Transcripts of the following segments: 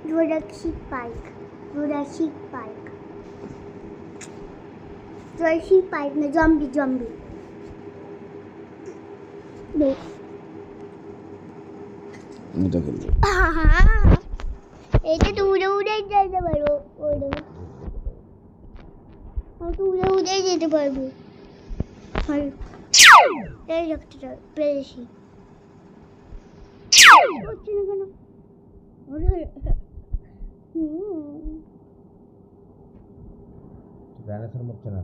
Jurassic Park. Jurassic Park. Jurassic Park में zombie. देख এটা খেলবে এটা তো উড়ে যেতে পারবো আমি তো উড়ে যেতে পারবো আর এই একটা পেরেছি হচ্ছে না কেন ডাইনোসর মরছে না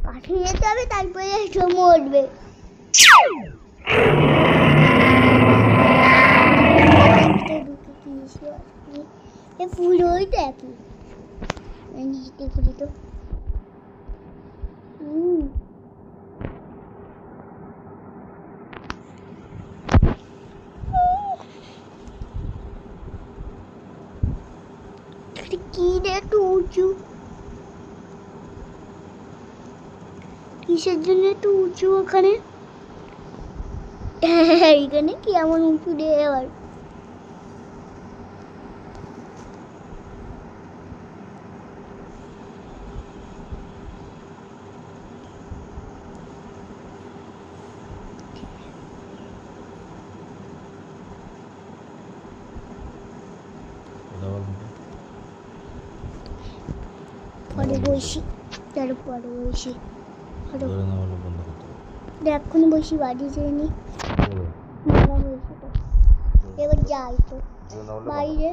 কাছে যেতে হবে তারপরে একটু মরবে পুরোই তো একই নিচে খুলি তো কি রে একটু উঁচু কিসের জন্য একটু উঁচু ওখানে এইখানে কি এমন উঁচু রে আবার পরে বসি তারপরে বসি এক্ষুনি বসি বাড়ি যেয়ে নি এবার যাই তো বাইরে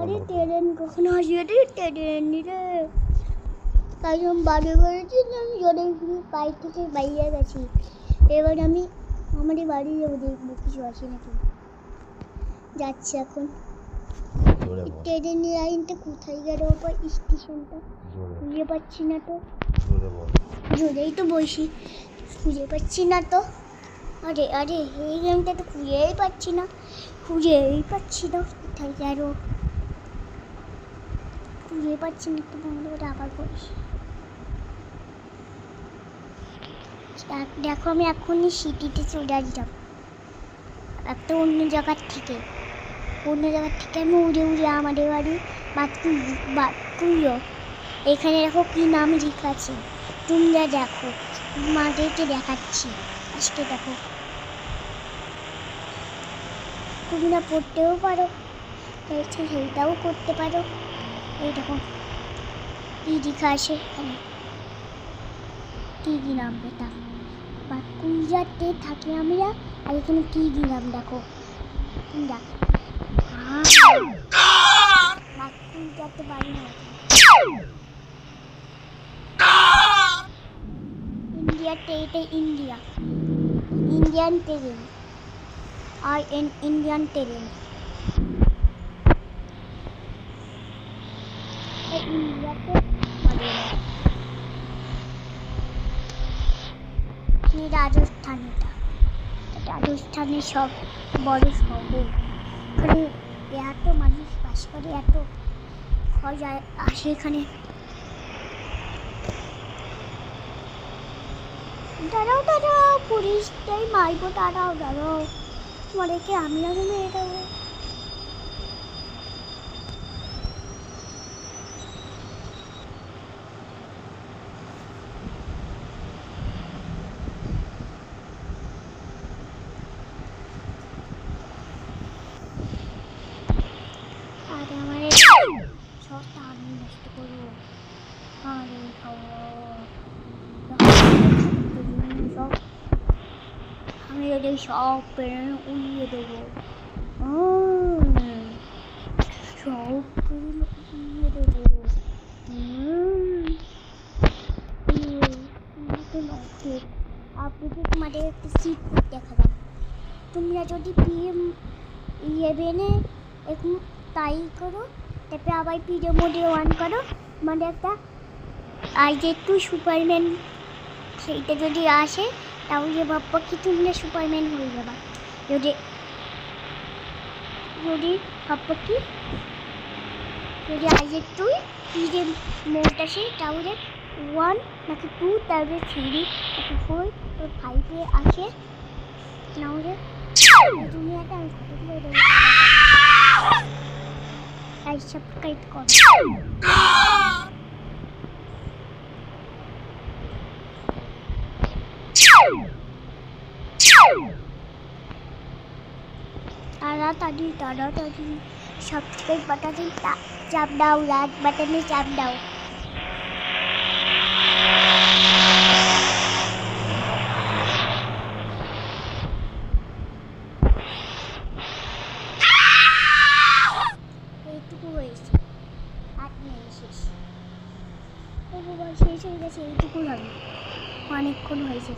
আরে ট্রেন কখনো আসবে রে ট্রেন রে তাই আমি বাড়ি বেরোচ্ছি আমি জোরে বাড়ি থেকে বাইরে গেছি এবার আমি আমাদের বাড়ি যাবো দেখবো কিছু আসে নাকি যাচ্ছি এখন ট্রেনের লাইনটা কোথায় গেল আবার স্টেশনটা খুঁজে পাচ্ছি না তো জোরেই তো বসি খুঁজে পাচ্ছি না তো আরে এই গেমটা তো খুঁজেই পাচ্ছি না কোথায় গেল খুঁজে পাচ্ছি না তো বন্ধুরা আবার বলিস দেখো আমি এখনই সিটিতে চলে আসলাম একটা অন্য জায়গার থেকে আমি উড়ে আমাদের বাড়ি বাতুইও এখানে দেখো কি নাম লেখা আছে তোমরা দেখো মাদেরকে দেখাচ্ছি আজকে দেখো তোমরা পড়তেও পারো সেইটাও করতে পারো এই দেখো কি লেখা আছে এখানে কি নাম এটা বাতুইয়াতে থাকি আমরা আর এখানে কি নাম দেখো দেখো যাতে পারি না ইন্ডিয়াতে এটা ইন্ডিয়ান ট্রেন ইন্ডিয়ান ট্রেন ইন্ডিয়াতে রাজস্থানের সব বড় শহর এখানে এত মানুষ বাস করে এত আসে এখানে দাঁড়াও পুলিশটাই মারবো দাঁড়াও তোমাদেরকে আমি আগে মেরে দেবো সবটা আমি নষ্ট করবো আমি ওদের সব পেরে উড়িয়ে দেবো সব উড়িয়ে দেবো আপনাকে তোমাদের একটা সিক্রেট দেখালাম তোমরা যদি PM11 এখন তাই করো তারপরে আবার ভিডিও মোডে অন করো মানে একটা আইজে2 সুপারম্যান সেইটা যদি আসে তাহলে ভাববো কি তোমরা সুপারম্যান হয়ে যাবা যদি ভাববো কি যদি আইজে2 ভিডিও মোড আসে তাহলে 1 নাকি 2 তারপরে 3 নাকি 4 তারপরে 5 আসে নাহলে তুমি একটা আমি ফটো তুলে দেবো আর সাবস্ক্রাইব করো তাড়াতাড়ি সাবস্ক্রাইব বাটনে চাপ দাও, লাইক বাটনে চাপ দাও। এইটুকু হয়েছে, 8 মিনিট শেষ। শেষ হয়ে গেছে, এইটুকু হবে, অনেকক্ষণ হয়েছে।